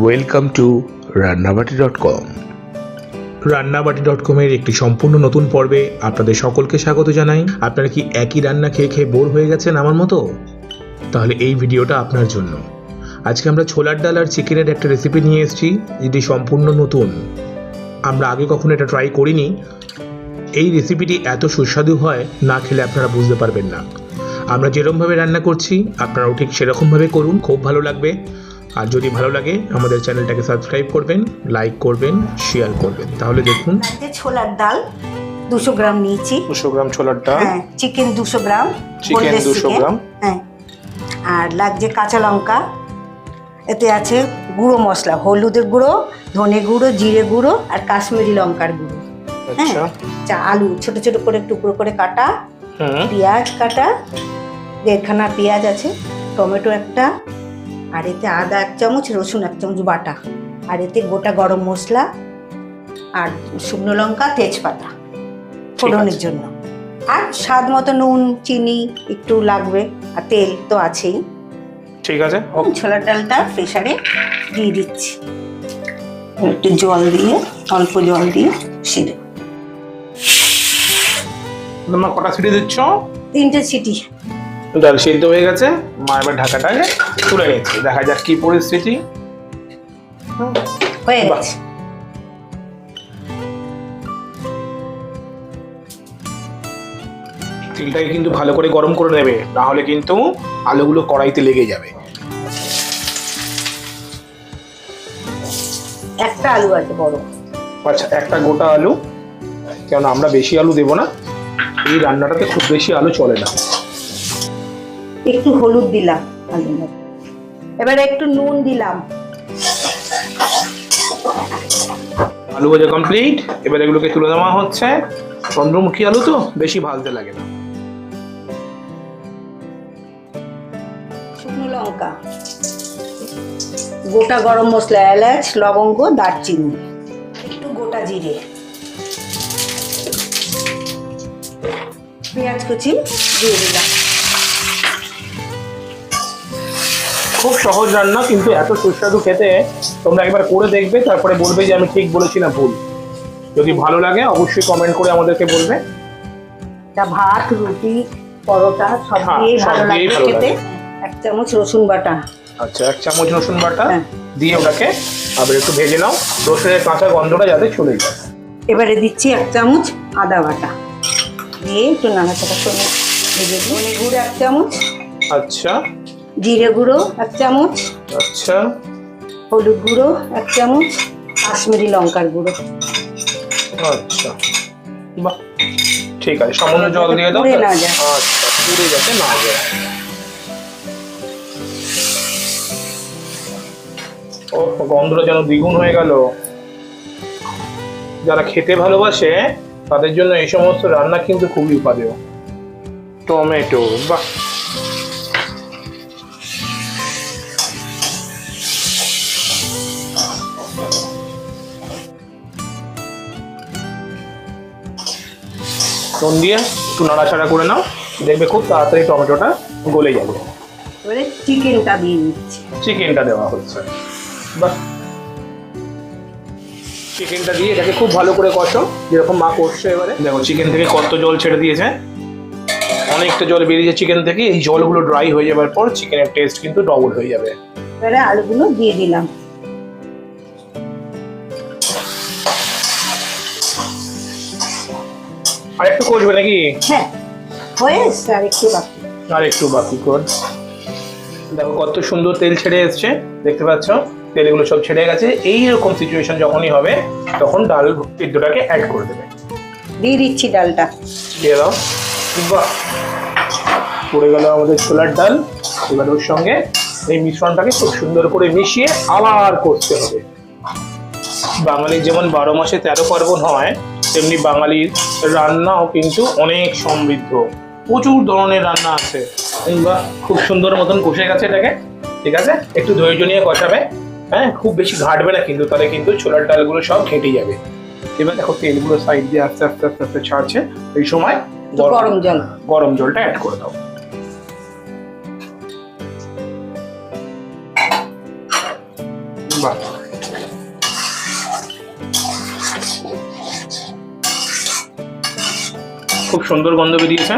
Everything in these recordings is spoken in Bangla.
Welcome to রান্নাবাটি.com। রান্নাবাটি.com-এর একটি সম্পূর্ণ নতুন পর্বে আপনাদের সকলকে স্বাগত জানাই। আপনারা কি একই রান্না খেয়ে খেয়ে বোর হয়ে গেছেন আমার মতো? তাহলে এই ভিডিওটা আপনার জন্য। আজকে আমরা ছোলার ডাল আর চিকেনের একটা রেসিপি নিয়ে এসেছি, যেটি সম্পূর্ণ নতুন। আমরা আগে কখনো এটা ট্রাই করিনি। এই রেসিপিটি এত সুস্বাদু হয়, না খেলে আপনারা বুঝতে পারবেন না। আমরা যেরকমভাবে রান্না করছি আপনারাও ঠিক সেরকমভাবে করুন, খুব ভালো লাগবে। আর যদি ভালো লাগে আমাদের চ্যানেলটাকে সাবস্ক্রাইব করবেন, লাইক করবেন, শেয়ার করবেন। তাহলে দেখুন, ছোলার ডাল 200 গ্রাম নিয়েছি। 200 গ্রাম ছোলার ডাল, হ্যাঁ, চিকেন 200 গ্রাম, চিকেন 200 গ্রাম, হ্যাঁ, আর লাগছে কাঁচা লঙ্কা। এতে আছে গুঁড়ো মশলা, হলুদের গুঁড়ো, ধনে গুঁড়ো, জিরে গুঁড়ো আর কাশ্মীরি লঙ্কার গুঁড়ো। আচ্ছা, আলু ছোট ছোট করে টুকরো করে কাটা, পেঁয়াজ কাটা, 1.5 পেঁয়াজ আছে, টমেটো একটা, আর এতে আদা 1 চামচ, রসুন 1 চামচ বাটা, আর এতে গোটা গরম মশলা আর শুকনো লঙ্কা, তেজপাতা ফোড়নের জন্য, আর স্বাদ মতো নুন, চিনি একটু লাগবে, আর তেল তো আছেই। ঠিক আছে। ছোলার ডালটা প্রেসারে দিয়ে দিচ্ছি, একটু জল দিয়ে, অল্প জল দিয়ে সিদ্ধ। তোমরা কটা সিটি দিচ্ছ? 3টে সিটি। ডাল সিদ্ধ হয়ে গেছে, মা এবার ঢাকাটাকে তুলে নিচ্ছে। দেখা যাক কি পরিস্থিতি হয়ে গেছে। তেলটাকে কিন্তু ভালো করে গরম করে নেবে, না হলে কিন্তু আলুগুলো কড়াইতে লেগে যাবে। একটা আলু আছে বড়। আচ্ছা, একটা গোটা আলু, কেননা আমরা বেশি আলু দেবো না, এই রান্নাটাতে খুব বেশি আলু চলে না। একটু হলুদ দিলাম আলুর মধ্যে, এবারে একটু নুন দিলাম। আলু ভাজা কমপ্লিট। এবার এগুলোকে তুলে নেওয়া হচ্ছে। চন্দ্রমুখী আলু তো বেশি ভাজতে লাগে না। শুকনো লঙ্কা, গোটা গরম মশলা, এলাচ, লবঙ্গ, দারচিনি, একটু গোটা জিরে, পেঁয়াজ কুচি দিয়ে দিলাম। খুব সহজ রান্না, কিন্তু এত সুস্বাদু খেতে। তোমরা একবার করে দেখবে, তারপরে বলবে যে আমি ঠিক বলেছি না ভুল। যদি ভালো লাগে অবশ্যই কমেন্ট করে আমাদেরকে বলবে। এটা ভাত, রুটি, পরোটা সব দিয়ে ভালো লাগে খেতে। 1 চামচ রসুন বাটা। আচ্ছা, 1 চামচ রসুন বাটা দিয়ে ওটাকে আবার একটু ভেজে নাও, রসুনের কাঁচা গন্ধটা যাতে চলে যায়। এবারে দিচ্ছি 1 চামচ আদা বাটা, দিয়ে একটু নাড়াচাড়া করে ভেজে দিই। ধনে গুঁড়ো 1 চামচ, আচ্ছা, জিরে গুঁড়ো 1 চামচ, আচ্ছা, হলুদ গুঁড়ো 1 চামচ, কাশ্মীরি লঙ্কার গুঁড়ো। আচ্ছা, বাহ, ঠিক আছে। সামান্য জল দিয়ে দাও। আচ্ছা, পুড়ে যাতে না যায়। ও, গন্ধটা যেন দ্বিগুণ হয়ে গেল। যারা খেতে ভালোবাসে তাদের জন্য এই সমস্ত রান্না কিন্তু খুবই উপাদেয়। টমেটো, বাহ, নুন দিয়ে একটু নাড়াচাড়া করে নাও, দেখবে খুব তাড়াতাড়ি টমেটোটা গলে যাবে। এবারে চিকেনটা দিয়ে দিচ্ছি। চিকেনটা দেওয়া হচ্ছে, বাহ। চিকেনটা দিয়ে এটাকে খুব ভালো করে কষো, যেরকম মা করছে। এবারে দেখো চিকেন থেকে কত জল ছেড়ে দিয়েছে, অনেকটা জল বেরিয়েছে চিকেন থেকে। এই জলগুলো ড্রাই হয়ে যাবার পর চিকেনের টেস্ট কিন্তু ডবল হয়ে যাবে। এবারে আলুগুলো দিয়ে দিলাম। আর একটু কষবে নাকি? হ্যাঁ, হয়েছে, আর একটু বাকি। আর একটু বাকি কর। দেখো কত সুন্দর তেল ছেড়ে এসছে, দেখতে পাচ্ছ? তেলগুলো সব ছেড়ে গেছে। এইরকম সিচুয়েশন যখনই হবে তখন ডাল সিদ্ধটাকে অ্যাড করে দেবে। দিয়ে দিচ্ছি ডালটা। দিয়ে দাও। বাহ, পড়ে গেল আমাদের ছোলার ডাল। এবার ওর সঙ্গে এই মিশ্রণটাকে খুব সুন্দর করে মিশিয়ে আবার করতে হবে। বাঙালির যেমন 12 মাসে 13 পার্বণ হয়, তেমনি বাঙালির রান্নাও কিন্তু অনেক সমৃদ্ধ। প্রচুর ধরনের রান্না আছে। বাহ, খুব সুন্দর মতন কষে গেছে এটাকে। ঠিক আছে, একটু ধৈর্য নিয়ে কষাবে। হ্যাঁ, খুব বেশি ঘাটবে না কিন্তু, তাহলে কিন্তু ছোলার ডালগুলো সব ঘেঁটে যাবে। এবার দেখো তেলগুলো সাইড দিয়ে আস্তে আস্তে আস্তে আস্তে ছাড়ছে। এই সময় গরম জলটা অ্যাড করে দাও। বাহ, খুব সুন্দর গন্ধ বেরিয়েছে।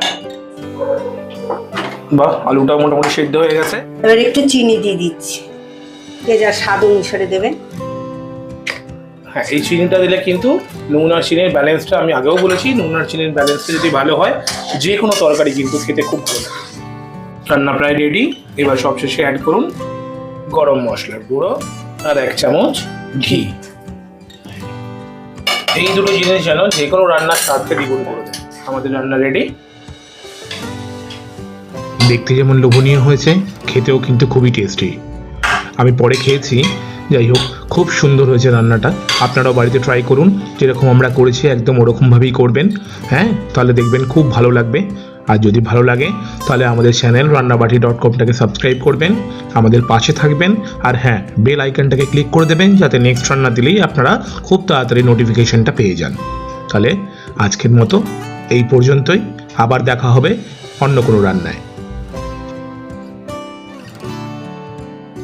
বাহ, আলুটা মোটামুটি সেদ্ধ হয়ে গেছে। এবার একটু চিনি দিয়ে দিচ্ছি, যে যা স্বাদ অনুসারে দেবেন। হ্যাঁ, এই চিনিটা দিলে কিন্তু নুন আর চিনির ব্যালেন্সটা, আমি আগেও বলেছি, নুন আর চিনির ব্যালেন্সটা যদি ভালো হয় যে কোনো তরকারি কিন্তু খেতে খুব ভালো লাগে। রান্না প্রায় রেডি। এবার সবশেষে অ্যাড করুন গরম মশলার গুঁড়ো আর 1 চামচ ঘি। এই দুটো জিনিস যেন যে কোনো রান্নার স্বাদকে দ্বিগুণ করে দেয়। আমাদের রান্না রেডি। দেখতে যেমন লোভনীয় হয়েছে, খেতেও কিন্তু খুবই টেস্টি। আমি পরে খেয়েছি, যাই হোক খুব সুন্দর হয়েছে রান্নাটা। আপনারাও বাড়িতে ট্রাই করুন, যেরকম আমরা করেছি একদম ওরকমভাবেই করবেন। হ্যাঁ, তাহলে দেখবেন খুব ভালো লাগবে। আর যদি ভালো লাগে তাহলে আমাদের চ্যানেল rannabaati.com-টাকে সাবস্ক্রাইব করবেন, আমাদের পাশে থাকবেন। আর হ্যাঁ, বেল আইকনটাকে ক্লিক করে দেবেন, যাতে নেক্সট রান্না দিলেই আপনারা খুব তাড়াতাড়ি নোটিফিকেশনটা পেয়ে যান। তাহলে আজকের মতো এই পর্যন্তই, আবার দেখা হবে অন্য কোনো রান্নায়।